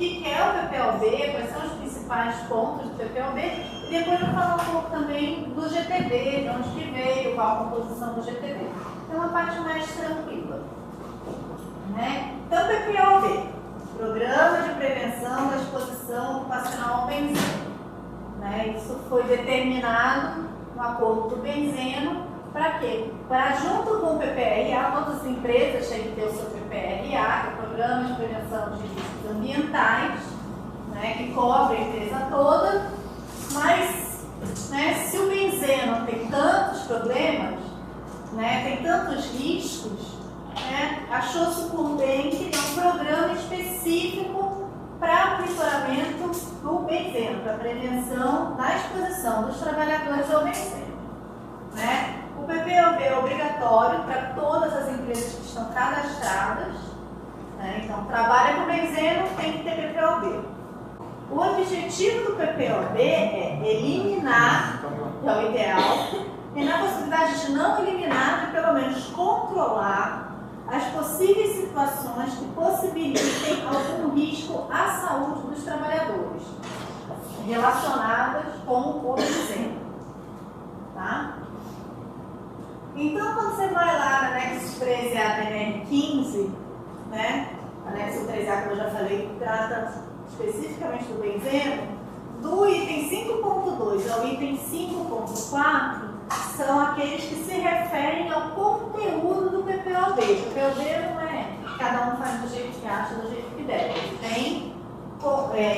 que é o PPOB, quais são os principais pontos do PPOB, e depois eu vou falar um pouco também do GTB, de onde que veio, qual a composição do GTB. Então, uma parte mais tranquila. Né? Então, PPOB, Programa de Prevenção da Exposição Ocupacional ao Benzeno. Né? Isso foi determinado no acordo do benzeno. Para quê? Para, junto com o PPRA, todas as empresas têm que ter o seu PPRA, que é o Programa de Prevenção de Riscos Ambientais, né, que cobre a empresa toda, mas, né, se o benzeno tem tantos problemas, né, tem tantos riscos, né, achou-se por bem criar um programa específico para o monitoramento do benzeno, para a prevenção da exposição dos trabalhadores ao benzeno. Né? O PPOB é obrigatório para todas as empresas que estão cadastradas, né? Então, trabalha com benzeno, tem que ter PPOB. O objetivo do PPOB é eliminar, que é o ideal, e na possibilidade de não eliminar, de pelo menos controlar as possíveis situações que possibilitem algum risco à saúde dos trabalhadores relacionadas com o benzeno. Tá? Então, quando você vai lá no anexo 13A da NR15, né? Anexo 13A, como eu já falei, que trata especificamente do benzeno, do item 5.2 ao item 5.4, são aqueles que se referem ao conteúdo do PPOB. O PPOB não é cada um faz do jeito que acha, do jeito que deve. Tem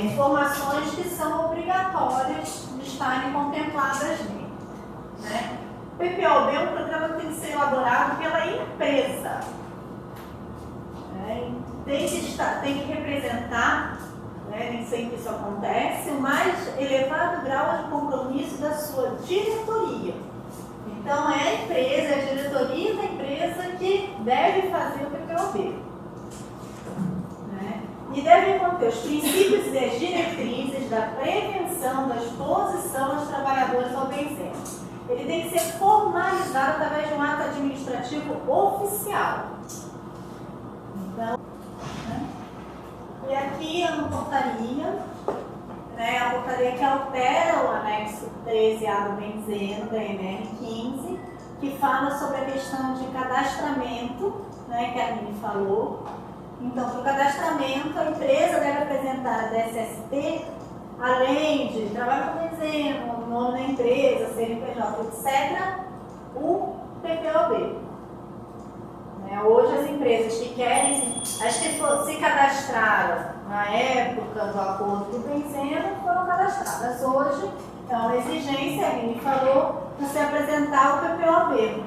informações que são obrigatórias de estarem contempladas nele. Né? O PPOB é um programa que tem que ser elaborado pela empresa. Tem que representar, né, nem sempre isso acontece, o mais elevado grau de compromisso da sua diretoria. Então, é a empresa, é a diretoria da empresa que deve fazer o PPOB. Né? E deve conter os princípios e as diretrizes da prevenção da exposição dos trabalhadores ao benzeno. Ele tem que ser formalizado através de um ato administrativo oficial. Então, né? E aqui a portaria, né, a portaria que altera o anexo 13A do benzeno, da NR15, que fala sobre a questão de cadastramento, né, que a Aline falou. Então, para o cadastramento, a empresa deve apresentar a DSSP, além de trabalho com benzeno, o nome da empresa, CNPJ, etc., o PPOB. Hoje as empresas que querem, as que se cadastraram na época do acordo do benzeno foram cadastradas. Hoje é uma exigência, a Aline falou, você apresentar o PPOB.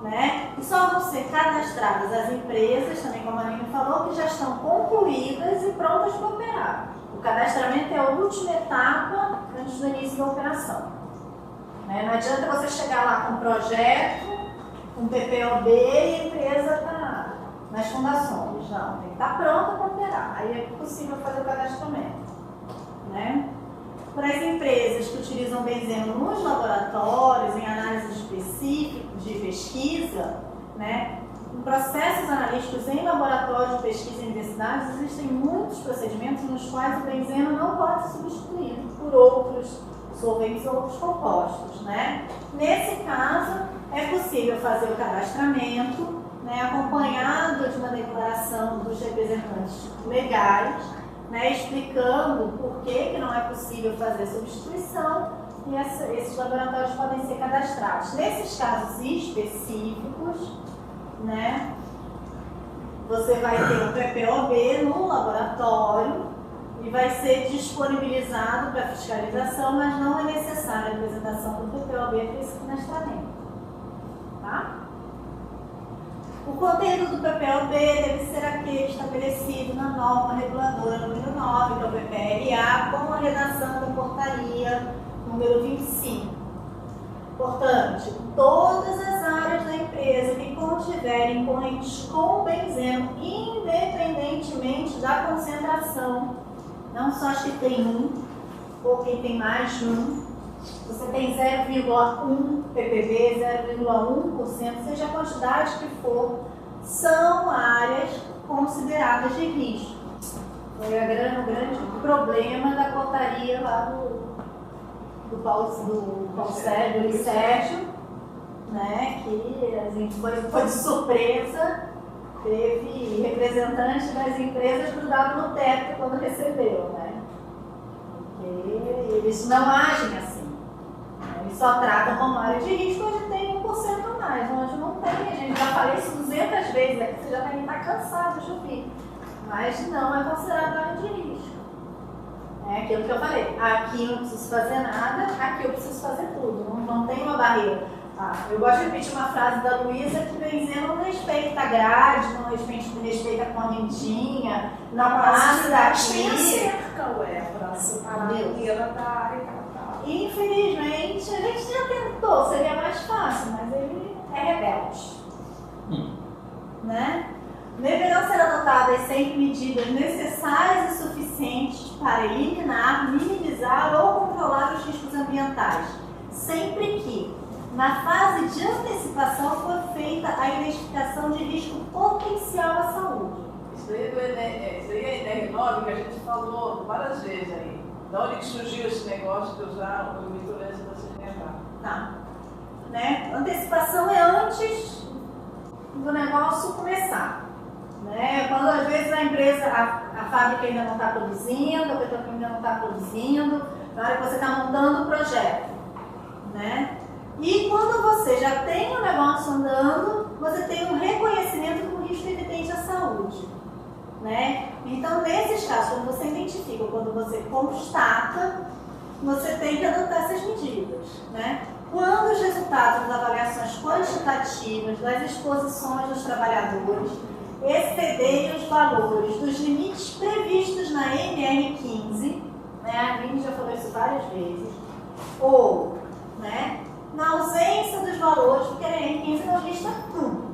Né? E só vão ser cadastradas as empresas, também como a Aline falou, que já estão concluídas e prontas para operar. O cadastramento é a última etapa antes do início da operação. Né? Não adianta você chegar lá com um projeto, um PPOB e a empresa está nas fundações. Não, tem que estar pronta para operar. Aí é possível fazer o cadastramento. Né? Para as empresas que utilizam benzeno nos laboratórios, em análises específicas de pesquisa, né? Em processos analíticos em laboratórios de pesquisa em universidades, existem muitos procedimentos nos quais o benzeno não pode ser substituído por outros solventes ou outros compostos. Né? Nesse caso, é possível fazer o cadastramento, né, acompanhado de uma declaração dos representantes legais, né, explicando por que não é possível fazer substituição, e esses laboratórios podem ser cadastrados. Nesses casos específicos, né, você vai ter um PPOB no laboratório e vai ser disponibilizado para fiscalização, mas não é necessária a apresentação do PPOB para esse cadastramento. Tá? O conteúdo do PPOB deve ser aquele estabelecido na norma reguladora número 9, que é o PPRA, com a redação da portaria número 25. Portanto, todas as áreas da empresa que contiverem correntes com benzeno, independentemente da concentração, não só as que tem um, ou quem tem mais de um, você tem 0,1 ppb, 0,1%, seja a quantidade que for, são áreas consideradas de risco. Foi o grande problema da portaria lá do Paulo Sérgio, né, que a gente foi de surpresa, teve representantes das empresas grudados no teto quando recebeu, né? Porque eles não agem assim. Eles só tratam como área de risco onde tem 1% a mais, onde não tem. A gente já falei isso 200 vezes, aqui você já vai estar cansado de ouvir. Mas não é considerado área de risco. É aquilo que eu falei, aqui eu não preciso fazer nada, aqui eu preciso fazer tudo, não tem uma barreira. Eu gosto de repetir uma frase da Luísa que vem dizendo: não respeita a grade, não respeita a correntinha, não passa daqui. Tem a cerca, para separar a bandeira da área que ela está. Infelizmente, a gente já tentou, seria mais fácil, mas ele é rebelde. Né? Deverão ser adotadas sempre medidas necessárias e suficientes para eliminar, minimizar ou controlar os riscos ambientais, sempre que, na fase de antecipação, for feita a identificação de risco potencial à saúde. Isso aí é NR9 que a gente falou várias vezes aí. Da onde que surgiu esse negócio de usar o microlense da CNH? Tá. Né? Antecipação é antes do negócio começar. Né? Quando às vezes a empresa, a fábrica ainda não está produzindo, a petroquímica ainda não está produzindo, na hora que você está montando o projeto. Né? E quando você já tem o negócio andando, você tem um reconhecimento do risco evidente à saúde. Né? Então, nesses casos, quando você identifica, quando você constata, você tem que adotar essas medidas. Né? Quando os resultados das avaliações quantitativas das exposições dos trabalhadores excederem os valores dos limites previstos na NR15, né? A Aline já falou isso várias vezes, ou, né, na ausência dos valores, porque a NR15 não lista tudo.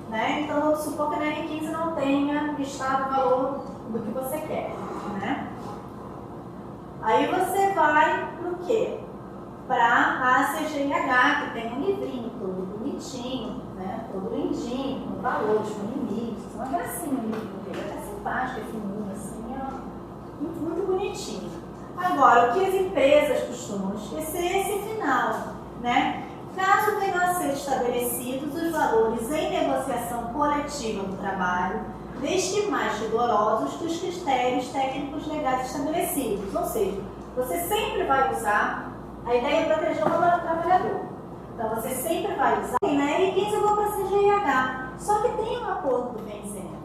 Né? Então, vamos supor que a NR15 não tenha listado o valor do que você quer. Né? Aí você vai para o quê? Para a CGIH, que tem um livrinho todo bonitinho, né? Todo lindinho, com valores, com limites. Uma gracinha o livro dele, é até simpático, é fininho, assim, é muito bonitinho. Agora, o que as empresas costumam esquecer é esse final. Né? Caso venham a ser estabelecidos os valores em negociação coletiva do trabalho, desde que mais rigorosos que os critérios técnicos legais estabelecidos. Ou seja, você sempre vai usar a ideia de proteger o trabalhador. Então, você sempre vai usar, né? E 15 eu vou para a CGIH. Só que tem um acordo do benzeno.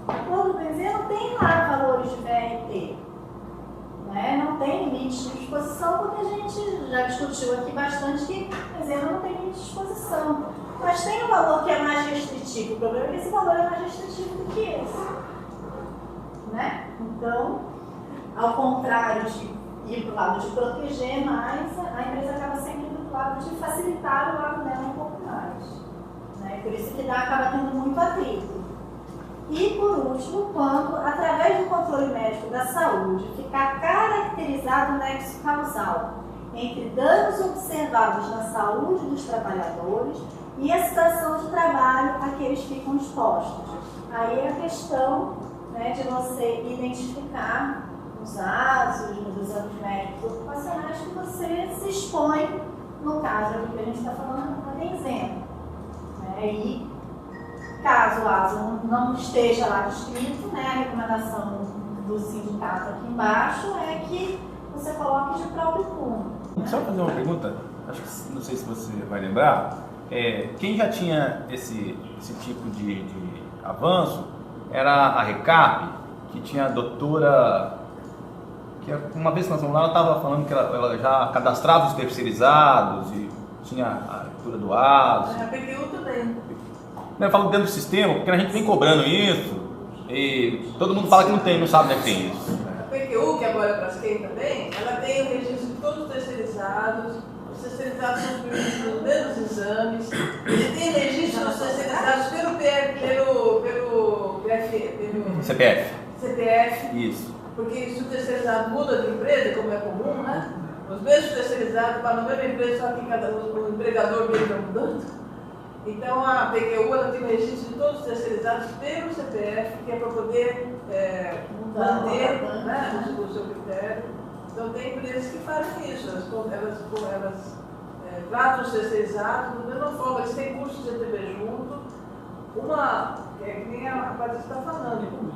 O acordo do benzeno tem lá valores de VRT. Né? Não tem limite de exposição, porque a gente já discutiu aqui bastante que o benzeno não tem limite de exposição. Mas tem um valor que é mais restritivo. O problema é que esse valor é mais restritivo do que esse. Né? Então, ao contrário de ir para o lado de proteger mais, a empresa acaba sempre indo para o lado de facilitar o lado dela um pouco mais. Né? Por isso que acaba tendo muito atrito. E, por último, quando, através do controle médico da saúde, ficar caracterizado o nexo causal entre danos observados na saúde dos trabalhadores e a situação de trabalho a que eles ficam expostos. Aí é a questão, né, de você identificar nos ASOS, nos exames médicos ocupacionais que você se expõe, no caso do que a gente está falando, a benzeno. E caso o ASO não esteja lá descrito, né, a recomendação do sindicato aqui embaixo é que você coloque de próprio punho. Né? Só fazer uma pergunta, acho que não sei se você vai lembrar, quem já tinha esse tipo de avanço era a RECAP, que tinha a doutora, que uma vez que nós fomos lá, ela estava falando que ela já cadastrava os terceirizados e tinha a leitura do ASO. A PTU também. Eu falo dentro do sistema, porque a gente vem cobrando isso e todo mundo fala que não tem, não sabe onde é que tem isso. A PTU, que agora é para quem também, ela tem o registro de todos os terceirizados são submetidos pelos exames, ele tem registro dos terceirizados pelo CPF. Isso. Porque se o terceirizado muda de empresa, como é comum, né? Os mesmos terceirizados para a mesma empresa, só que o empregador dele está mudando. Então a PQU ela tem um registro de todos os terceirizados pelo CPF, que é para poder manter, né, o seu critério. Então tem empresas que fazem isso, elas tratam os terceirizados da mesma forma, eles têm cursos de ETB junto. Uma, que nem a Patrícia está falando,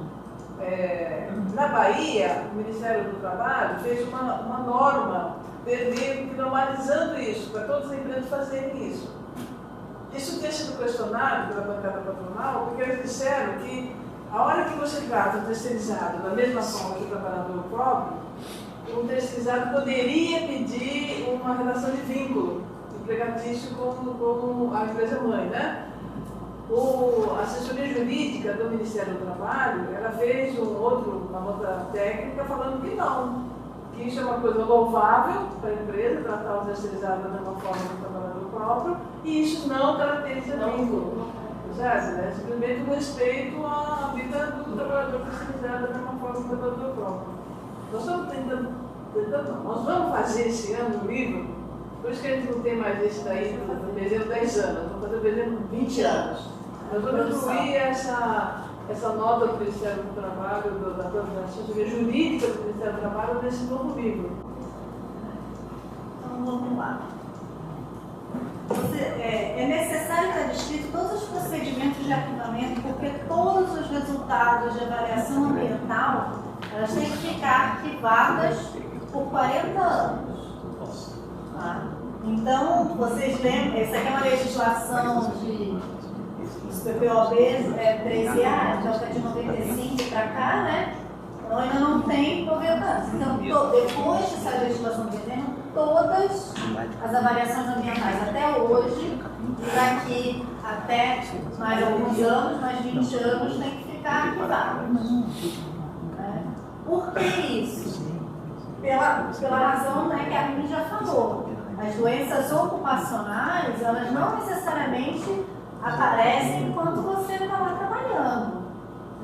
na Bahia, o Ministério do Trabalho fez uma norma meio que normalizando isso, para todas as empresas fazerem isso. Isso tem sido questionado pela bancada patronal, porque eles disseram que a hora que você trata o terceirizado da mesma forma que o trabalhador próprio, o terceirizado poderia pedir uma relação de vínculo empregatício com a empresa-mãe, né? A assessoria jurídica do Ministério do Trabalho, ela fez uma outra técnica falando que não, que isso é uma coisa louvável para a empresa, tratar o terceirizado da mesma forma que o trabalhador próprio, e isso não caracteriza vínculo. É simplesmente um respeito à vida do trabalhador terceirizado da mesma forma que o trabalhador próprio. Nós estamos nós vamos fazer esse ano um livro, por isso que a gente não tem mais esse daí do desenho 10 anos, nós vamos fazer o desenho 20 anos. Nós vamos incluir essa nota do Ministério do Trabalho, da assessoria jurídica do Ministério do Trabalho, nesse novo livro. Então vamos lá. É necessário estar descrito todos os procedimentos de arquivamento, porque todos os resultados de avaliação ambiental elas têm que ficar arquivadas por 40 anos. Tá? Então, vocês lembram, essa aqui é uma legislação dos PPOB 13A, então é de 95 para cá, né? Então ainda não tem 90 anos. Então, depois dessa legislação do governo, todas as avaliações ambientais até hoje, e daqui até mais alguns anos, mais 20 anos, tem que ficar arquivadas. Por que isso? Pela razão, né, que a Aline já falou. As doenças ocupacionais, elas não necessariamente aparecem enquanto você está lá trabalhando.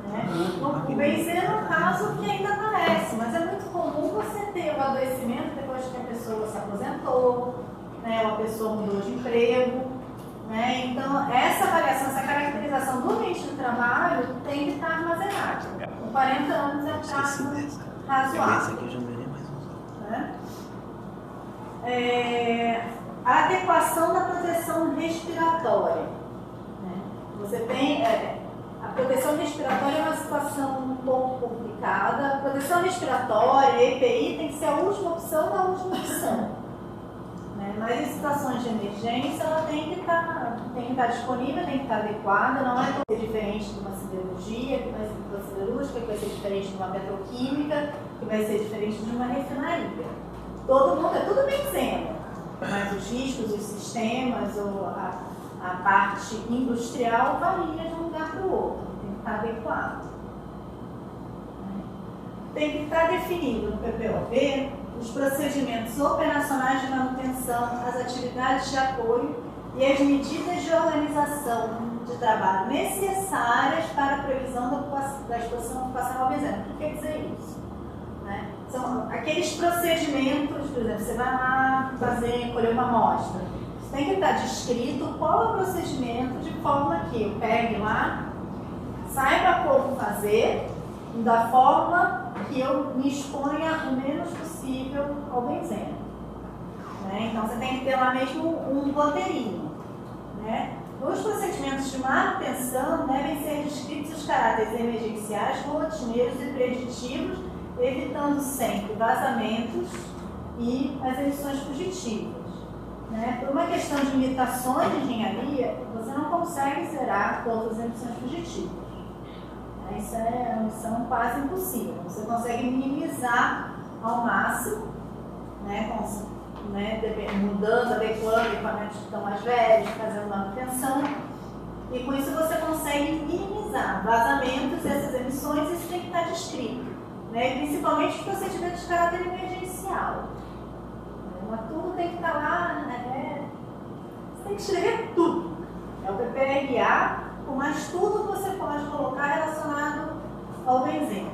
Né? O benzeno é um caso que ainda aparece, mas é muito comum você ter um adoecimento depois que a pessoa se aposentou, né, ou a pessoa mudou de emprego. Né? Então, essa avaliação, essa caracterização do ambiente de trabalho tem que estar armazenada. Com 40 anos é um prazo razoável. Né? A adequação da proteção respiratória. Né? Você tem a proteção respiratória é uma situação um pouco complicada. A proteção respiratória, EPI, tem que ser a última opção da última opção. Né? Mas em situações de emergência, ela tem que estar disponível, tem que estar adequada. Não é tão diferente de uma siderurgia, que vai ser de uma siderúrgica, que vai ser diferente de uma petroquímica, que vai ser diferente de uma refinaria. Todo mundo, é tudo benzeno, mas os riscos, os sistemas, ou a parte industrial varia de um lugar para o outro, tem que estar adequado. Tem que estar definido no PPOB os procedimentos operacionais de manutenção, as atividades de apoio e as medidas de organização de trabalho necessárias para a previsão da exposição ocupacional ao benzeno. O que quer dizer isso? Né? São aqueles procedimentos, por exemplo, você vai lá colher uma amostra. Você tem que estar descrito qual é o procedimento de forma que eu pegue lá, saiba como fazer, da forma que eu me exponha o menos possível ao benzeno. Né? Então você tem que ter lá mesmo um roteirinho. Né? Os procedimentos de manutenção devem ser descritos os caráteres emergenciais, rotineiros e preditivos, evitando sempre vazamentos e as emissões fugitivas. Né? Por uma questão de limitações de engenharia, você não consegue zerar todas as emissões fugitivas. Isso é uma missão quase impossível. Você consegue minimizar ao máximo, né, mudando, adequando equipamentos que estão mais velhos, fazendo manutenção, e com isso você consegue minimizar vazamentos dessas emissões, e isso tem que estar descrito, né, principalmente os procedimentos de caráter emergencial. Mas tudo tem que estar lá, né, você tem que escrever tudo. É o PPRA, mas tudo que você pode colocar relacionado ao benzeno.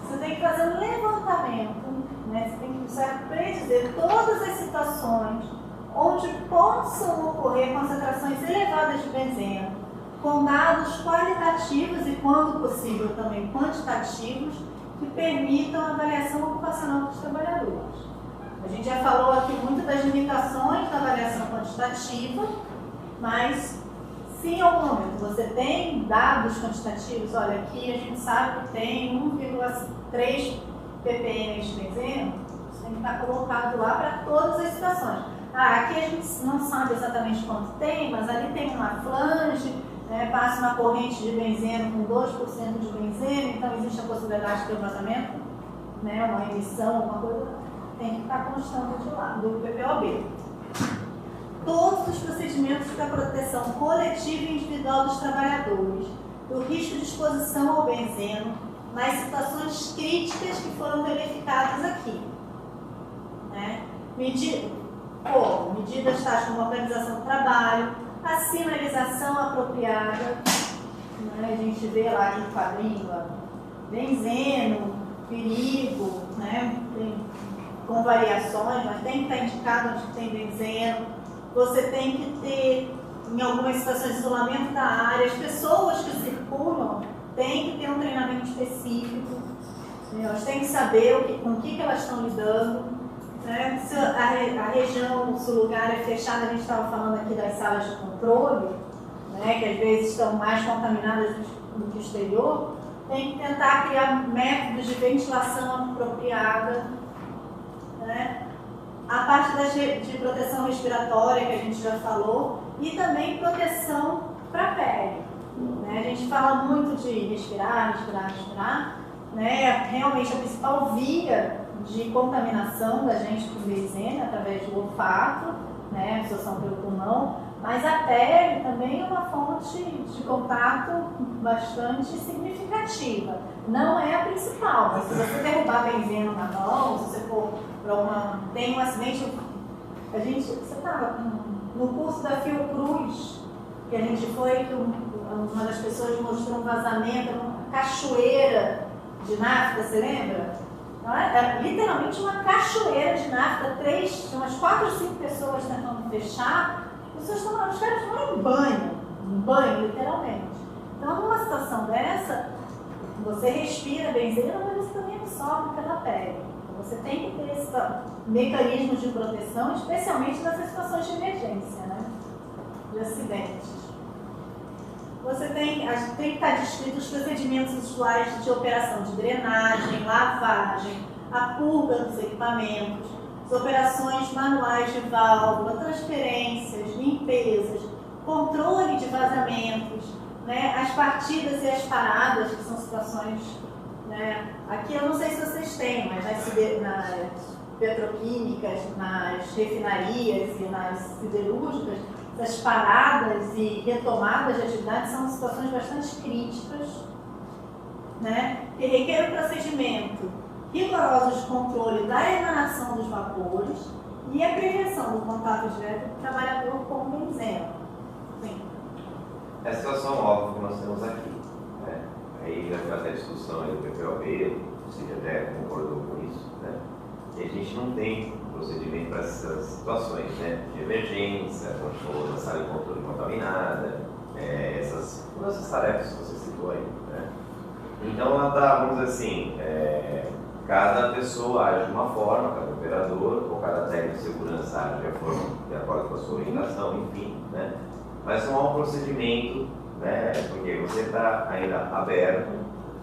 Você tem que fazer um levantamento, né? Você tem que predizer todas as situações onde possam ocorrer concentrações elevadas de benzeno, com dados qualitativos e, quando possível, também quantitativos, que permitam a avaliação ocupacional dos trabalhadores. A gente já falou aqui muito das limitações da avaliação quantitativa, mas se em algum momento você tem dados quantitativos, olha, aqui a gente sabe que tem 1,3 ppm de benzeno, isso tem que estar colocado lá para todas as situações. Aqui a gente não sabe exatamente quanto tem, mas ali tem uma flange, passa uma corrente de benzeno com 2% de benzeno, então existe a possibilidade de ter um vazamento, uma emissão, alguma coisa, tem que estar constando de lá, do PPOB. Todos os procedimentos para proteção coletiva e individual dos trabalhadores, do risco de exposição ao benzeno, nas situações críticas que foram verificadas aqui. Medidas tais como a organização do trabalho, a sinalização apropriada, a gente vê lá aqui no quadrinho, benzeno, perigo, com variações, mas tem que estar indicado onde tem benzeno. Você tem que ter, em algumas situações, isolamento da área. As pessoas que circulam têm que ter um treinamento específico, elas têm que saber com o que elas estão lidando. Se a região, se o lugar é fechado, a gente estava falando aqui das salas de controle, que às vezes estão mais contaminadas do que o exterior, tem que tentar criar métodos de ventilação apropriada. A parte de proteção respiratória, que a gente já falou, e também proteção para a pele. A gente fala muito de respirar. Realmente a principal via de contaminação da gente com benzeno através do olfato, absorção pelo pulmão, mas a pele também é uma fonte de contato bastante significativa. Não é a principal, mas se você derrubar benzeno na mão, se você for para tem um acidente, você estava no curso da Fiocruz, que a gente foi, que uma das pessoas mostrou um vazamento, uma cachoeira de nafta, você lembra? Era literalmente uma cachoeira de nafta, umas 4 ou 5 pessoas tentando fechar, os caras tomaram um banho, literalmente. Então, numa situação dessa, você respira benzeno, mas você também absorve pela pele. Então, você tem que ter esse mecanismo de proteção, especialmente nessas situações de emergência, de acidentes. Você tem que estar descrito os procedimentos usuais de operação de drenagem, lavagem, a purga dos equipamentos, as operações manuais de válvula, transferências, limpezas, controle de vazamentos, as partidas e as paradas, que são situações, aqui eu não sei se vocês têm, mas nas petroquímicas, nas refinarias e nas siderúrgicas, as paradas e retomadas de atividades são situações bastante críticas, que requer um procedimento rigoroso de controle da emanação dos vapores e a prevenção do contato direto do trabalhador com o benzeno. Sim. É a situação óbvia que nós temos aqui. Aí já foi até a discussão aí do PPOB, você até concordou com isso, E a gente não tem procedimento para essas situações, de emergência, controle da sala de controle contaminada, todas essas tarefas que você citou aí, Então, ela dá, vamos dizer assim, cada pessoa age de uma forma, cada operador, ou cada técnico de segurança age de acordo com a sua orientação, enfim, Mas não há um procedimento, porque você está ainda aberto,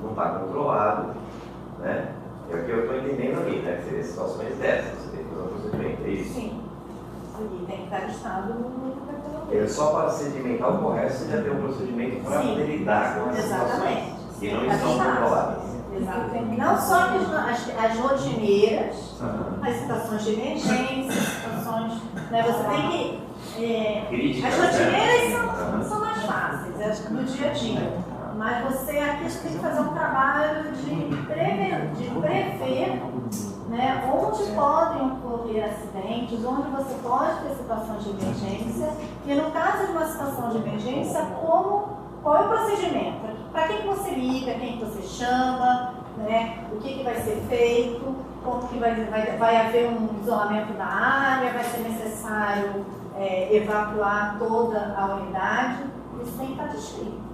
não está controlado, É o que eu estou entendendo ali, que seria situações dessas, você tem que fazer um procedimento, é isso? Sim. E tem que estar listado no É só para sedimentar o correto, você já tem um procedimento para poder lidar com essas situações que não estão controladas. Exatamente. Não só as rotineiras, as situações de emergência, situações. Você tem que. As rotineiras são mais fáceis, no dia a dia. Mas você aqui tem que fazer um trabalho de prever, onde podem ocorrer acidentes, onde você pode ter situações de emergência. E no caso de uma situação de emergência, qual é o procedimento? Para quem que você liga, quem que você chama, o que vai ser feito. como que vai haver um isolamento da área, vai ser necessário evacuar toda a unidade, isso tem que estar descrito.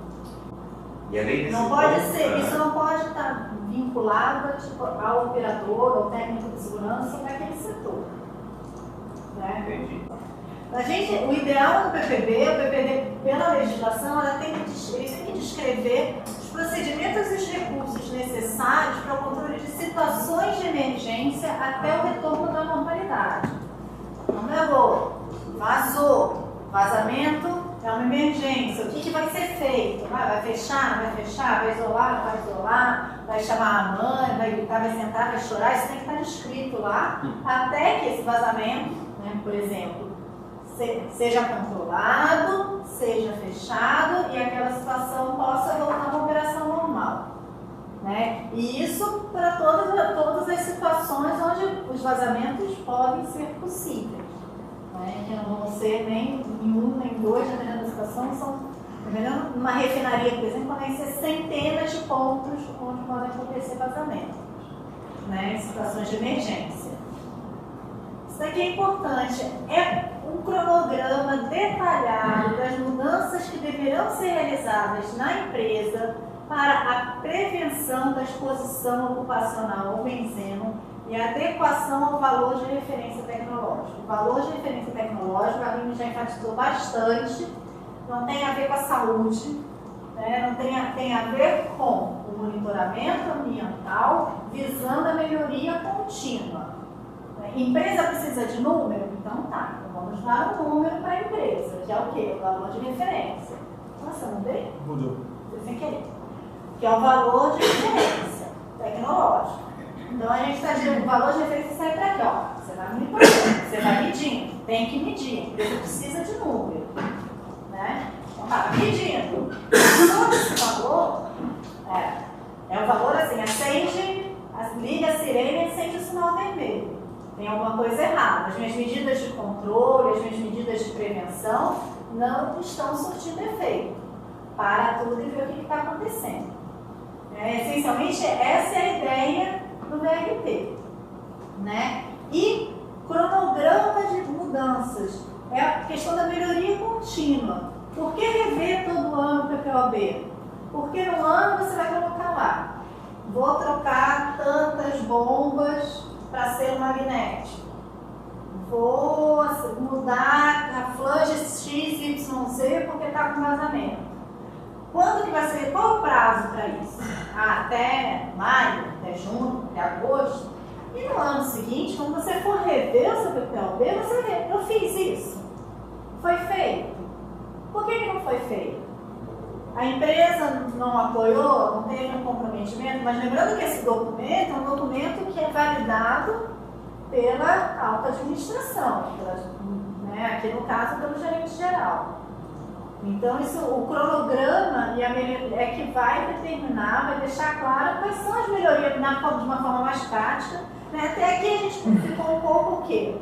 E além desse Não pode ponto, ser, isso não pode estar vinculado tipo, ao operador, ao técnico de segurança daquele setor. Né? Entendi. O ideal do PPB, o PPB, pela legislação, ele tem que descrever os procedimentos e os recursos necessários para o controle de situações de emergência até o retorno da normalidade. Não levou, vazou, vazamento é uma emergência. O que vai ser feito? Vai fechar, não vai fechar? Vai isolar, não vai isolar? Vai chamar a mãe, vai gritar, vai sentar, vai chorar? Isso tem que estar descrito lá, até que esse vazamento, né, por exemplo, seja controlado, seja fechado e aquela situação possa voltar a uma operação normal. Né? E isso para todas as situações onde os vazamentos podem ser possíveis. Né? Que não vão ser nem um, nem dois, dependendo da situação, são, numa refinaria, por exemplo, podem ser centenas de pontos onde podem acontecer vazamentos, né? Em situações de emergência. Isso daqui é importante, é um cronograma detalhado das mudanças que deverão ser realizadas na empresa para a prevenção da exposição ocupacional ao benzeno e a adequação ao valor de referência tecnológica. O valor de referência tecnológica, a Aline já enfatizou bastante, não tem a ver com a saúde, né? Não tem a ver com o monitoramento ambiental visando a melhoria contínua. Empresa precisa de número? Então tá, então vamos dar um número para a empresa, que é o quê? O valor de referência. Nossa, mudei? Mudou. Foi sem querer. Que é o valor de referência tecnológico. Então a gente está dizendo, o valor de referência sai para aqui, ó. Você vai monitorando, você vai medindo, tem que medir, a empresa precisa de número. Né? Então tá medindo. Todo esse valor é o valor assim, acende, liga a sirene e acende o sinal vermelho. Tem alguma coisa errada. As minhas medidas de controle, as minhas medidas de prevenção não estão surtindo efeito. Para tudo e ver o que está acontecendo. Essencialmente, essa é a ideia do VRT. Né? E cronograma de mudanças. É a questão da melhoria contínua. Por que rever todo ano o PPOB? Porque no ano você vai colocar lá. Vou trocar tantas bombas para ser magnético. Vou mudar a flange XYZ porque está com vazamento. Quando que vai ser? Qual o prazo para isso? Até maio, até junho, até agosto. E no ano seguinte, quando você for rever o seu PPOB, você vê, eu fiz isso. Foi feito. Por que não foi feito? A empresa não apoiou, não teve um comprometimento, mas lembrando que esse documento é um documento que é validado pela alta administração, né, aqui no caso pelo gerente geral. Então o cronograma é que vai determinar, vai deixar claro quais são as melhorias de uma forma mais prática. Né? Até aqui a gente ficou um pouco o quê?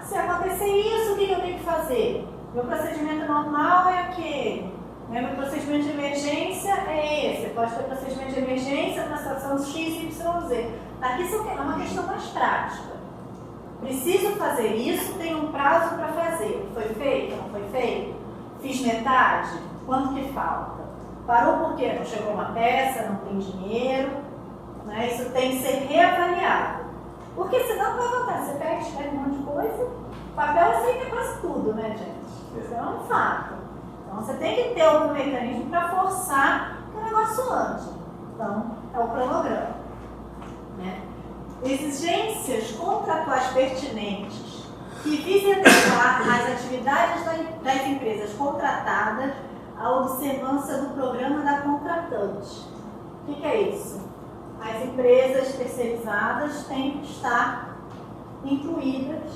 Se acontecer isso, o que eu tenho que fazer? Meu procedimento normal é aquele. Meu procedimento de emergência é esse. Pode ter procedimento de emergência numa situação XYZ. Aqui é uma questão mais prática. Preciso fazer isso, tenho um prazo para fazer. Foi feito? Não foi feito? Fiz metade? Quanto que falta? Parou por quê? Não chegou uma peça, não tem dinheiro. Né? Isso tem que ser reavaliado. Porque senão vai voltar. Você pega, escreve um monte de coisa. Papel aceita quase tudo, né, gente? Isso é um fato. Então você tem que ter algum mecanismo para forçar que o negócio ande. Então, é o cronograma. Né? Exigências contratuais pertinentes que visem adequar as atividades das empresas contratadas à observância do programa da contratante. O que é isso? As empresas terceirizadas têm que estar incluídas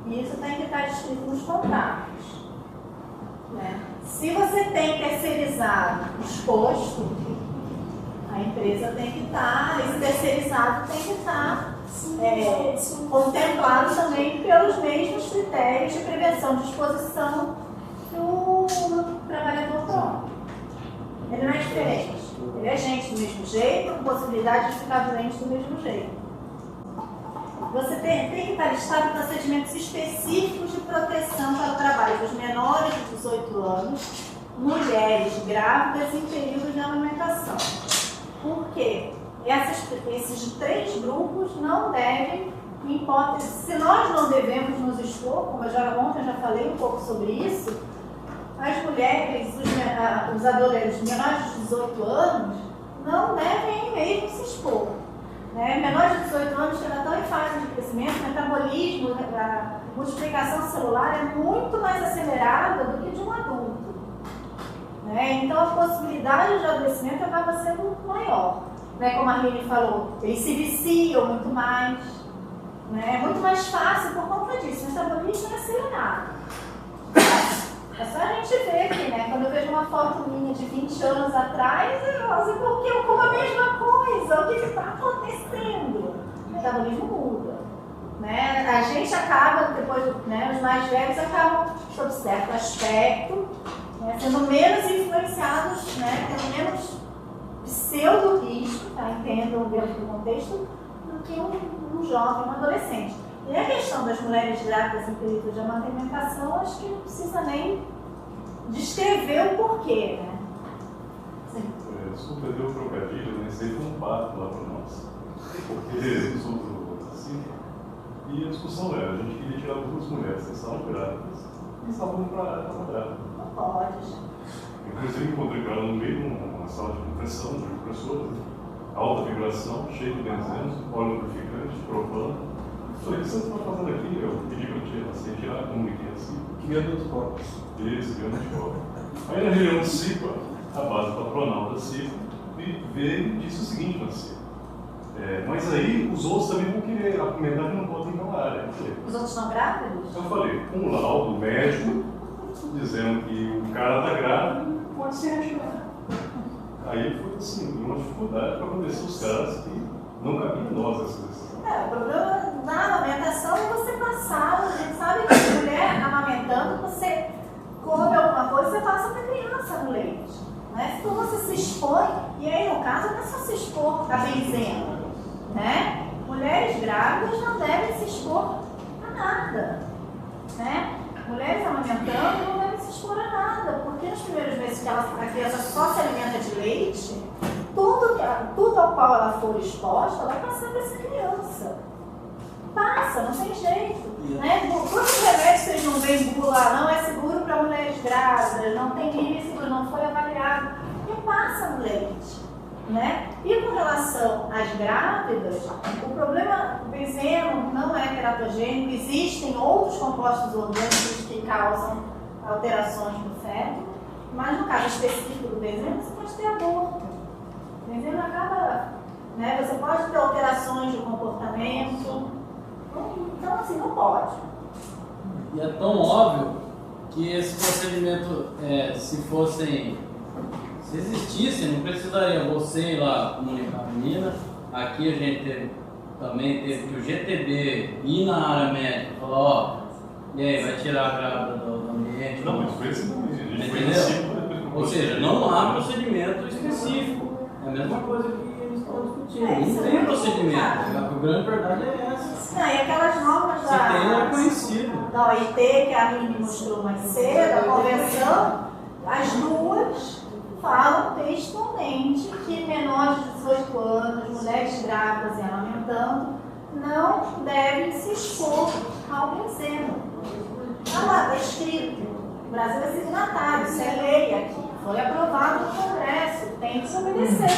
e isso tem que estar descrito nos contratos. Né? Se você tem terceirizado exposto, a empresa tem que estar, esse terceirizado tem que estar contemplado também pelos mesmos critérios de prevenção de exposição que o trabalhador próprio. Ele não é diferente. Ele é gente do mesmo jeito, com possibilidade de ficar doente do mesmo jeito. você tem que estar listado procedimentos específicos de proteção para o trabalho dos menores de 18 anos, mulheres grávidas em período de amamentação. Por quê? Esses 3 grupos não devem, em hipótese, se nós não devemos nos expor, como ontem eu já falei um pouco sobre isso, as mulheres, os adolescentes menores de 18 anos não devem mesmo se expor. Né? Menores de 18 anos já estão em fase de crescimento, o metabolismo, a multiplicação celular é muito mais acelerada do que de um adulto. Né? Então a possibilidade de adoecimento acaba sendo maior. Né? Como a Arline falou, eles se viciam muito mais. Né? É muito mais fácil por conta disso, o metabolismo é acelerado. É só a gente ver aqui, né? Quando eu vejo uma foto minha de 20 anos atrás, eu falo, porque eu como a mesma coisa, o que está acontecendo? O metabolismo muda. Né? A gente acaba, depois, né, os mais velhos acabam, sob certo aspecto, né, sendo menos influenciados, né, tendo menos pseudo-risco, tá? Entendam dentro do contexto, do que um jovem, um adolescente. E a questão das mulheres grávidas em período de amamentação, acho que não precisa nem descrever o porquê, né? Sim. Desculpa, deu um trocadilho, nem sei, foi um pato lá para nós. Porque os outros assim, e a discussão era, a gente queria tirar 2 mulheres que estavam grávidas e estavam para trabalhar. Não pode, gente. Inclusive, encontrei com ela no meio de uma sala de compressão, de compressores, alta vibração, cheio de benzeno, óleo lubrificante, propano. Falei, o que você está fazendo aqui? Eu pedi para tirar a comuniquinha assim. Criando os corpos. Isso, criando os corpos. Aí na reunião do CIPA, a base patronal da CIPA, veio e disse o seguinte para a CIPA. Mas aí os outros também vão querer argumentar que não podem ir naquela área. Os outros estão grávidos? Eu falei, um laudo médico dizendo que o cara está grávido pode ser retirado. Aí foi assim, uma dificuldade para convencer os caras que não cabia em nós essa decisão. O problema na amamentação é você passar, a gente sabe que a mulher amamentando, você come alguma coisa, você passa para a criança no leite. Né? Se você se expõe, e aí no caso não é só se expor a benzena. Né? Mulheres grávidas não devem se expor a nada. Né? Mulheres amamentando não devem se expor a nada, porque nos primeiros meses que a criança só se alimenta de leite, tudo ao qual ela for exposta vai passar para essa criança. Passa, não tem jeito. Né? Quantos remédios vocês não veem bula, não é seguro para mulheres grávidas, não tem nível seguro, não foi avaliado. E passa no leite. Né? E com relação às grávidas, o problema do benzeno não é teratogênico, existem outros compostos orgânicos que causam alterações no feto, mas no caso específico do benzeno, você pode ter aborto. O benzeno acaba, né? Você pode ter alterações de comportamento, então assim, não pode. E é tão óbvio que esse procedimento, se existisse, não precisaria você ir lá comunicar a menina. Aqui a gente também teve que o GTB ir na área médica e falar, ó, e aí, vai tirar a grávida do ambiente? Não, mas foi esse momento, a gente foi Entendeu? Ou seja, não há procedimento específico. É a mesma coisa que eles estão discutindo. Não tem procedimento. A grande verdade é essa. Não, e aquelas normas Se tem, é conhecido. da OIT que a Aline mostrou mais cedo, a convenção, as duas falam textualmente que menores de 18 anos, mulheres grávidas e amamentando, não devem se expor ao benzeno. Está lá, está escrito. O Brasil é signatário, isso é lei aqui. Foi aprovado no Congresso, tem que se obedecer.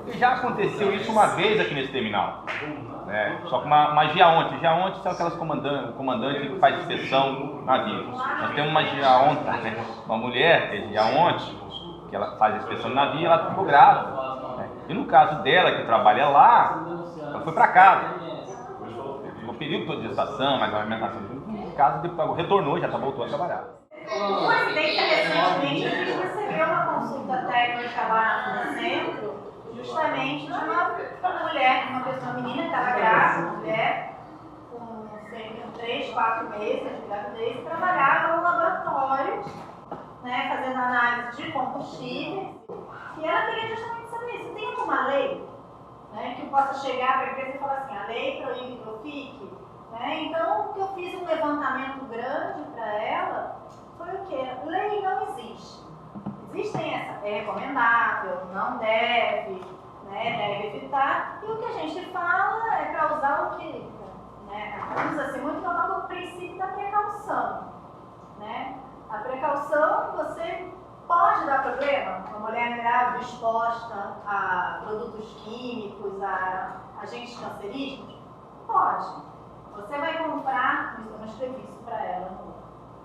E já aconteceu isso uma vez aqui nesse terminal. Né? Só que uma geaonte. Geaonte são aquelas comandantes que faz inspeção no navio. Nós temos uma geaonte, né? Uma mulher, que é geaonte, que ela faz a inspeção no navio e ela ficou grávida. Né? E no caso dela, que trabalha lá, ela foi para casa. Ficou o período todo de gestação, mas a alimentação. No caso, depois retornou, já voltou a trabalhar. Coincidência, recentemente a gente recebeu uma consulta técnica lá no centro, justamente de uma mulher, uma menina que estava grávida, mulher, com 3, 4 meses de gravidez, trabalhava no laboratório, né, fazendo análise de combustíveis, e ela queria justamente saber se tem alguma lei, né, que possa chegar para a empresa e falar assim, a lei proíbe que eu fique. Né? Então, o que eu fiz um levantamento grande para ela foi o quê? Lei não existe. Existem essa, é recomendável, não deve, né, deve evitar. E o que a gente fala é para usar o que, né, usa-se muito falando do princípio da precaução. Né? A precaução, você pode dar problema. Uma mulher grávida exposta a produtos químicos, a agentes cancerígenos? Pode. Você vai comprar, eu não escrevi isso para ela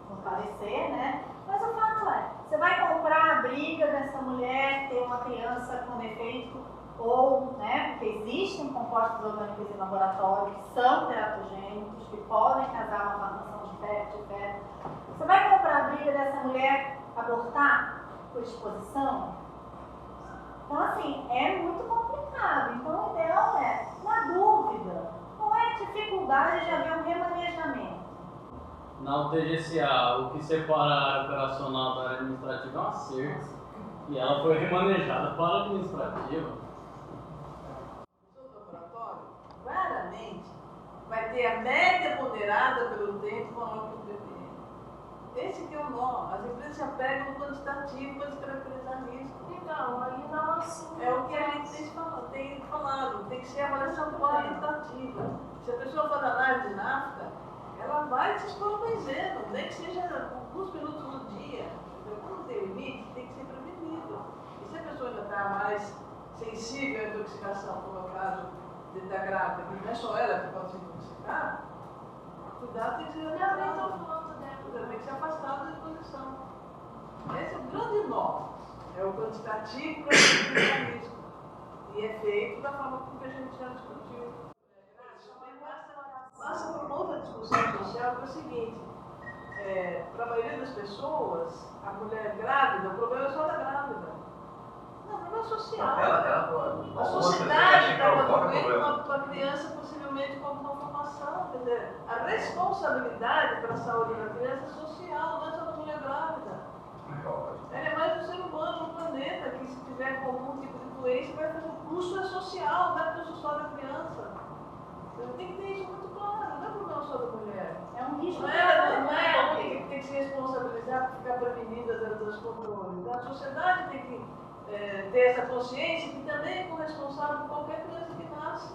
no parecer, né? Mas o fato é, você vai comprar a briga dessa mulher ter uma criança com defeito ou, né, porque existem compostos orgânicos em laboratório que são teratogênicos, que podem causar uma formação de feto. Você vai comprar a briga dessa mulher abortar por exposição? Então, assim, é muito complicado. Então, o ideal é, na dúvida, qual é a dificuldade de haver um remanejamento? Na UTGCA, o que separa a área operacional da área administrativa é uma cerca. E ela foi remanejada para a administrativa. No laboratório, raramente vai ter a média ponderada pelo tempo maior que o PPM. Esse que é o nó. As empresas se apegam no quantitativo para descaracterizar risco. Então, aí na nossa. É o que a gente tem falado, tem que ser avaliação qualitativa. Se a pessoa faz análise de NAFTA, ela vai se expor ao benzeno, nem que seja alguns minutos no dia. Quando tem limite, tem que ser prevenido. E se a pessoa ainda está mais sensível à intoxicação, como é o caso da grávida, que não é só ela que pode se intoxicar, cuidado tem que ser tem que ser afastado da exposição. Esse é o grande nó. É o quantitativo para o risco. E é feito da forma como a gente já discutiu. Passa por uma outra discussão social que é o seguinte, para a maioria das pessoas, a mulher grávida, o problema é só da grávida. Não, o problema é social. A sociedade está contribuindo com a criança possivelmente com alguma formação. Quer dizer, a responsabilidade para a saúde da criança é social, não é só da mulher grávida. Ela é mais um ser humano, um planeta, que se tiver com algum tipo de doença, vai fazer o custo social, não é custo só da criança. Tem que ter isso muito claro, não é problema só da mulher. É um risco. Não é tem que se responsabilizar por ficar prevenida das controles. Então, a sociedade tem que ter essa consciência que também é corresponsável por qualquer criança que nasce.